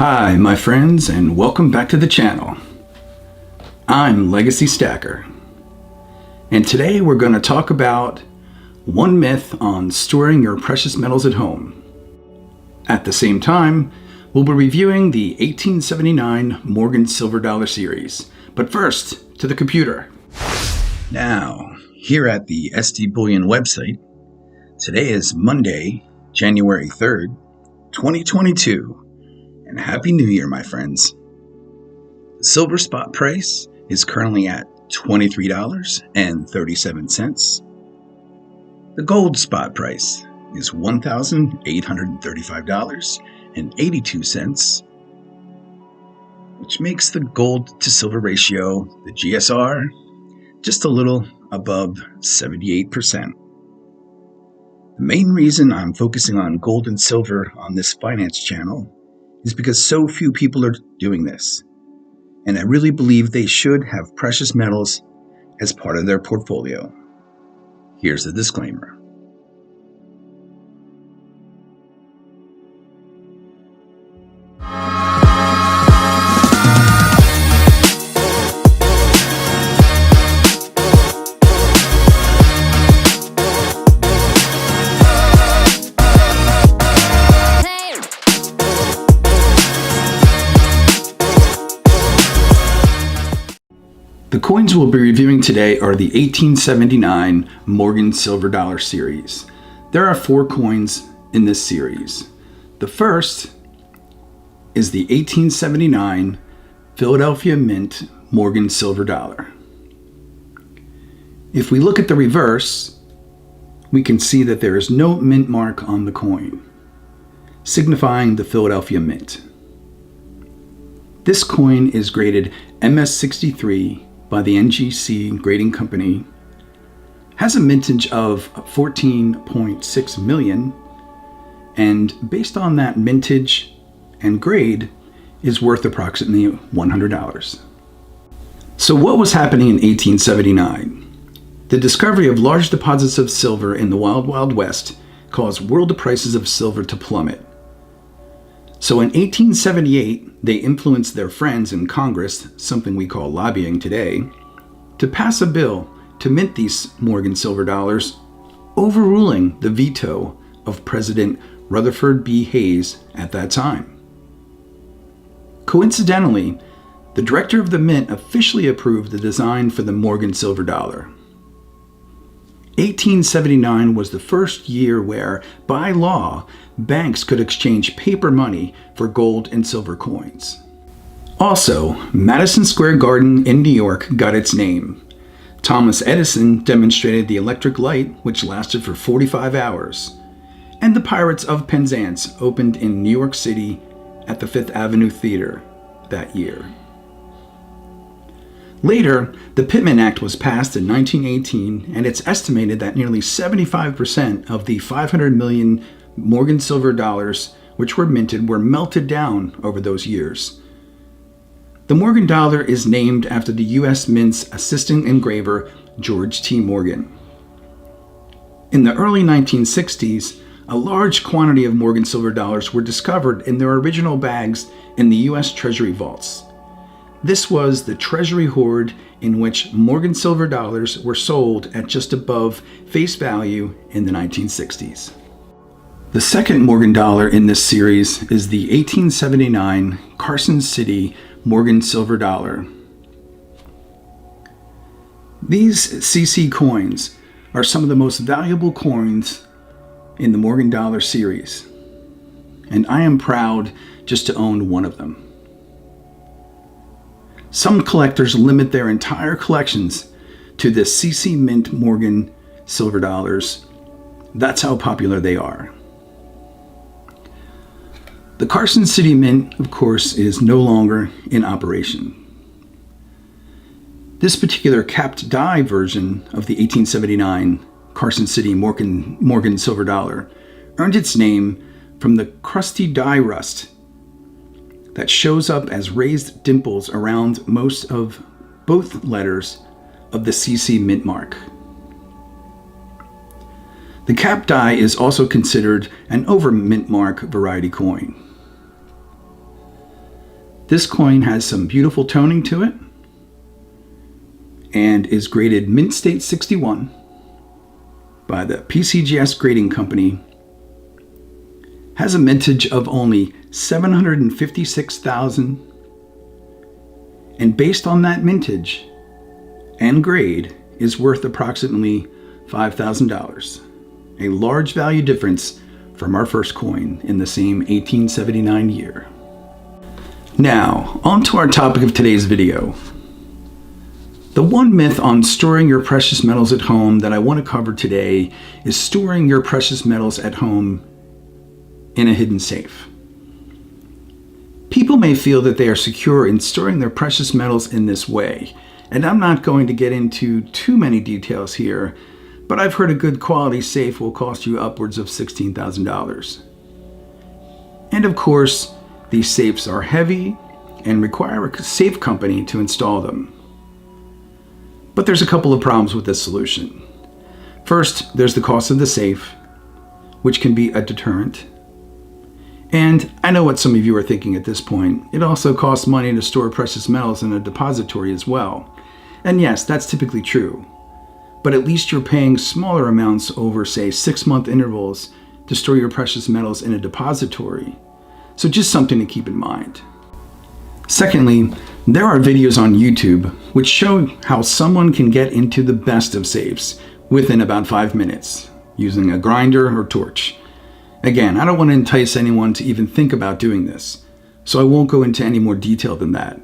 Hi my friends, and welcome back to the channel. I'm Legacy Stacker, and today we're going to talk about one myth on storing your precious metals at home. At the same time, we'll be reviewing the 1879 Morgan Silver Dollar series. But first, to the computer. Now, here at the SD Bullion website, today is Monday, January 3rd, 2022. And Happy New Year, my friends. The silver spot price is currently at $23.37. The gold spot price is $1,835.82, which makes the gold to silver ratio, the GSR, just a little above 78%. The main reason I'm focusing on gold and silver on this finance channel is because so few people are doing this, and I really believe they should have precious metals as part of their portfolio. Here's the disclaimer. The coins we'll be reviewing today are the 1879 Morgan Silver Dollar series. There are 4 coins in this series. The first is the 1879 Philadelphia Mint Morgan Silver Dollar. If we look at the reverse, we can see that there is no mint mark on the coin, signifying the Philadelphia Mint. This coin is graded MS63 by the NGC Grading Company, has a mintage of 14.6 million, and based on that mintage and grade, is worth approximately $100. So what was happening in 1879? The discovery of large deposits of silver in the Wild Wild West caused world prices of silver to plummet. So in 1878, they influenced their friends in Congress, something we call lobbying today, to pass a bill to mint these Morgan Silver Dollars, overruling the veto of President Rutherford B. Hayes at that time. Coincidentally, the director of the mint officially approved the design for the Morgan Silver Dollar. 1879 was the first year where, by law, banks could exchange paper money for gold and silver coins. Also, Madison Square Garden in New York got its name. Thomas Edison demonstrated the electric light, which lasted for 45 hours. And the Pirates of Penzance opened in New York City at the Fifth Avenue Theater that year. Later, the Pittman Act was passed in 1918, and it's estimated that nearly 75% of the 500 million Morgan Silver Dollars which were minted were melted down over those years. The Morgan Dollar is named after the U.S. Mint's assistant engraver, George T. Morgan. In the early 1960s, a large quantity of Morgan Silver Dollars were discovered in their original bags in the U.S. Treasury vaults. This was the Treasury hoard in which Morgan Silver Dollars were sold at just above face value in the 1960s. The second Morgan Dollar in this series is the 1879 Carson City Morgan Silver Dollar. These CC coins are some of the most valuable coins in the Morgan Dollar series, and I am proud just to own one of them. Some collectors limit their entire collections to the CC Mint Morgan Silver Dollars. That's how popular they are. The Carson City Mint, of course, is no longer in operation. This particular capped die version of the 1879 Carson City Morgan Silver Dollar earned its name from the crusty die rust that shows up as raised dimples around most of both letters of the CC Mint mark. The cap die is also considered an over mint mark variety coin. This coin has some beautiful toning to it and is graded Mint State 61 by the PCGS Grading Company. Has a mintage of only 756,000, and based on that mintage and grade is worth approximately $5,000, a large value difference from our first coin in the same 1879 year. Now, on to our topic of today's video. The one myth on storing your precious metals at home that I want to cover today is storing your precious metals at home in a hidden safe. People may feel that they are secure in storing their precious metals in this way, and I'm not going to get into too many details here, but I've heard a good quality safe will cost you upwards of $16,000. And of course, these safes are heavy and require a safe company to install them. But there's a couple of problems with this solution. First, there's the cost of the safe, which can be a deterrent. And I know what some of you are thinking at this point. It also costs money to store precious metals in a depository as well. And yes, that's typically true. But at least you're paying smaller amounts over, say, 6-month intervals to store your precious metals in a depository. So just something to keep in mind. Secondly, there are videos on YouTube which show how someone can get into the best of safes within about 5 minutes using a grinder or torch. Again, I don't want to entice anyone to even think about doing this, so I won't go into any more detail than that.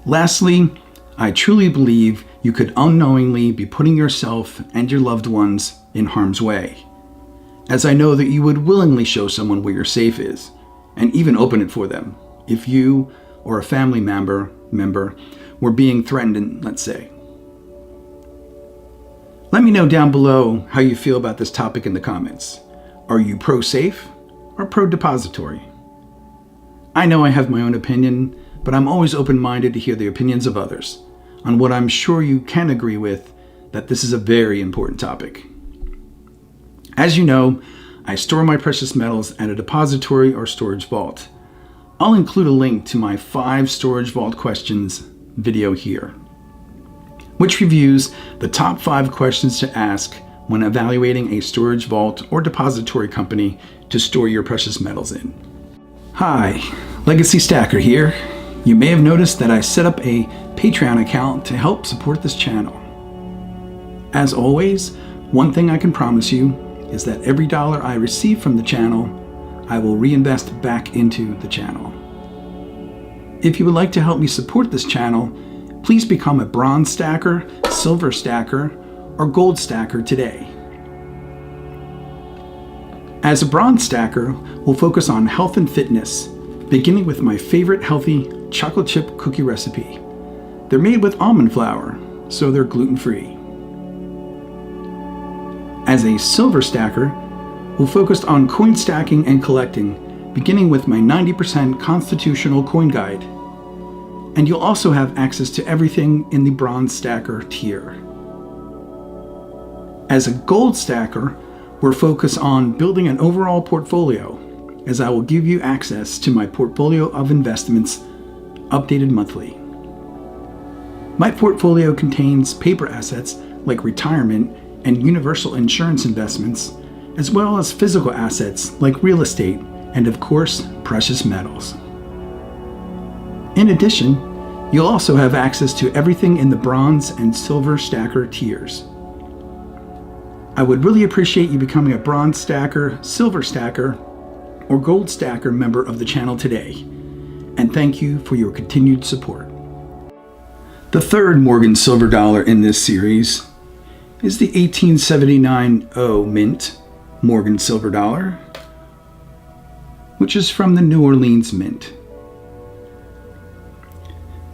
Lastly, I truly believe you could unknowingly be putting yourself and your loved ones in harm's way, as I know that you would willingly show someone where your safe is, and even open it for them, if you or a family member were being threatened, let's say. Let me know down below how you feel about this topic in the comments. Are you pro-safe or pro-depository? I know I have my own opinion, but I'm always open-minded to hear the opinions of others on what I'm sure you can agree with, that this is a very important topic. As you know, I store my precious metals at a depository or storage vault. I'll include a link to my 5 storage vault questions video here, which reviews the top 5 questions to ask when evaluating a storage vault or depository company to store your precious metals in. Hi, Legacy Stacker here. You may have noticed that I set up a Patreon account to help support this channel. As always, one thing I can promise you is that every dollar I receive from the channel, I will reinvest back into the channel. If you would like to help me support this channel, please become a bronze stacker, silver stacker, or gold stacker today. As a bronze stacker, we'll focus on health and fitness, beginning with my favorite healthy chocolate chip cookie recipe. They're made with almond flour, so they're gluten-free. As a silver stacker, we'll focus on coin stacking and collecting, beginning with my 90% constitutional coin guide. And you'll also have access to everything in the bronze stacker tier. As a gold stacker, we're focused on building an overall portfolio, as I will give you access to my portfolio of investments updated monthly. My portfolio contains paper assets like retirement and universal insurance investments, as well as physical assets like real estate and, of course, precious metals. In addition, you'll also have access to everything in the bronze and silver stacker tiers. I would really appreciate you becoming a bronze stacker, silver stacker, or gold stacker member of the channel today, and thank you for your continued support. The third Morgan silver dollar in this series is the 1879 mint Morgan silver dollar, which is from the New Orleans Mint.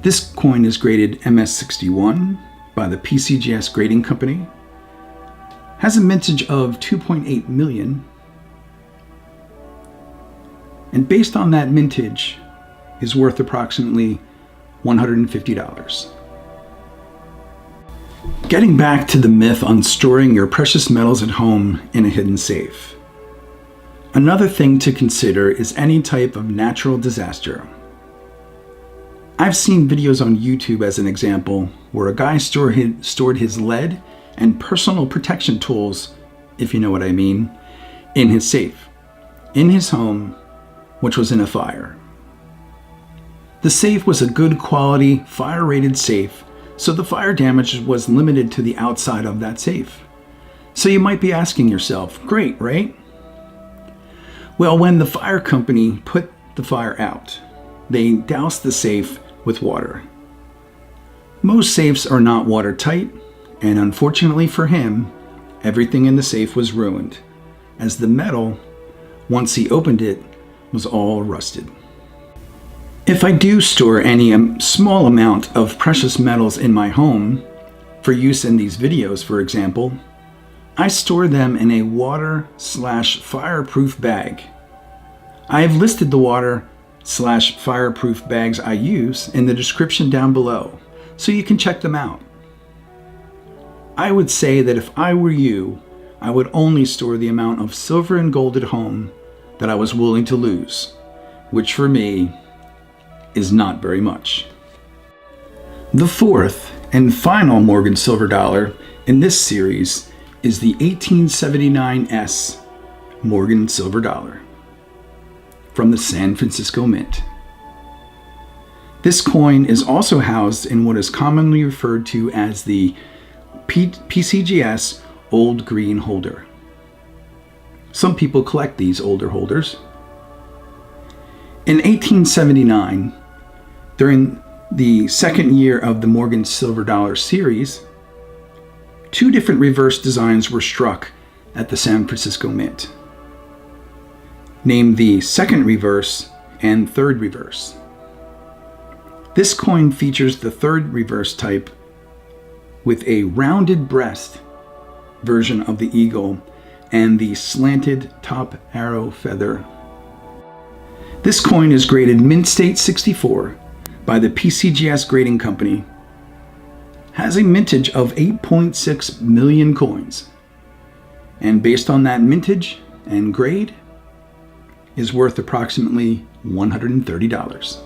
This coin is graded MS61 by the PCGS Grading Company, has a mintage of 2.8 million, and based on that mintage is worth approximately $150. Getting back to the myth on storing your precious metals at home in a hidden safe. Another thing to consider is any type of natural disaster. I've seen videos on YouTube as an example where a guy stored his lead and personal protection tools, if you know what I mean, in his safe, in his home, which was in a fire. The safe was a good quality, fire-rated safe, so the fire damage was limited to the outside of that safe. So you might be asking yourself, great, right? Well, when the fire company put the fire out, they doused the safe with water. Most safes are not watertight, and unfortunately for him, everything in the safe was ruined, as the metal, once he opened it, was all rusted. If I do store any small amount of precious metals in my home, for use in these videos, for example, I store them in a water/fireproof bag. I have listed the water/fireproof bags I use in the description down below, so you can check them out. I would say that if I were you, I would only store the amount of silver and gold at home that I was willing to lose, which for me is not very much. The fourth and final Morgan silver dollar in this series is the 1879 Morgan silver dollar from the San Francisco Mint. This coin is also housed in what is commonly referred to as the PCGS Old Green holder. Some people collect these older holders. In 1879, during the second year of the Morgan silver dollar series, two different reverse designs were struck at the San Francisco Mint, named the second reverse and third reverse. This coin features the third reverse type with a rounded breast version of the eagle and the slanted top arrow feather. This coin is graded Mint State 64 by the PCGS Grading Company, has a mintage of 8.6 million coins, and based on that mintage and grade, is worth approximately $130.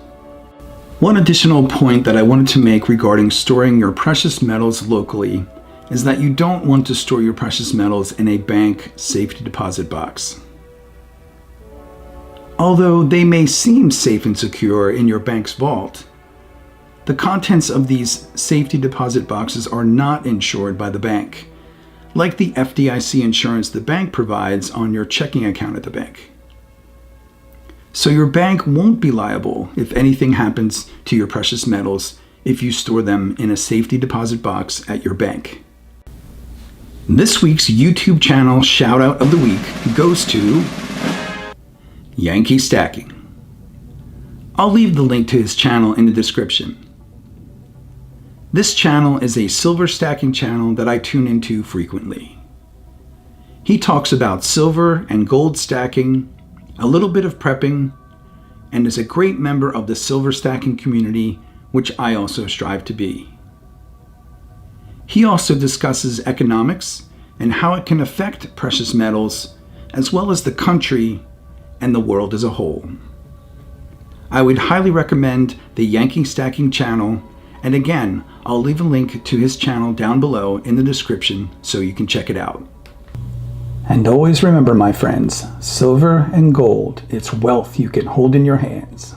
One additional point that I wanted to make regarding storing your precious metals locally is that you don't want to store your precious metals in a bank safety deposit box. Although they may seem safe and secure in your bank's vault, the contents of these safety deposit boxes are not insured by the bank, like the FDIC insurance the bank provides on your checking account at the bank. So your bank won't be liable if anything happens to your precious metals if you store them in a safety deposit box at your bank. This week's YouTube channel shout out of the week goes to Yankee Stacking. I'll leave the link to his channel in the description. This channel is a silver stacking channel that I tune into frequently. He talks about silver and gold stacking, a little bit of prepping, and is a great member of the silver stacking community, which I also strive to be. He also discusses economics and how it can affect precious metals, as well as the country and the world as a whole. I would highly recommend the Yankee Stacking channel, and again, I'll leave a link to his channel down below in the description so you can check it out. And always remember, my friends, silver and gold, it's wealth you can hold in your hands.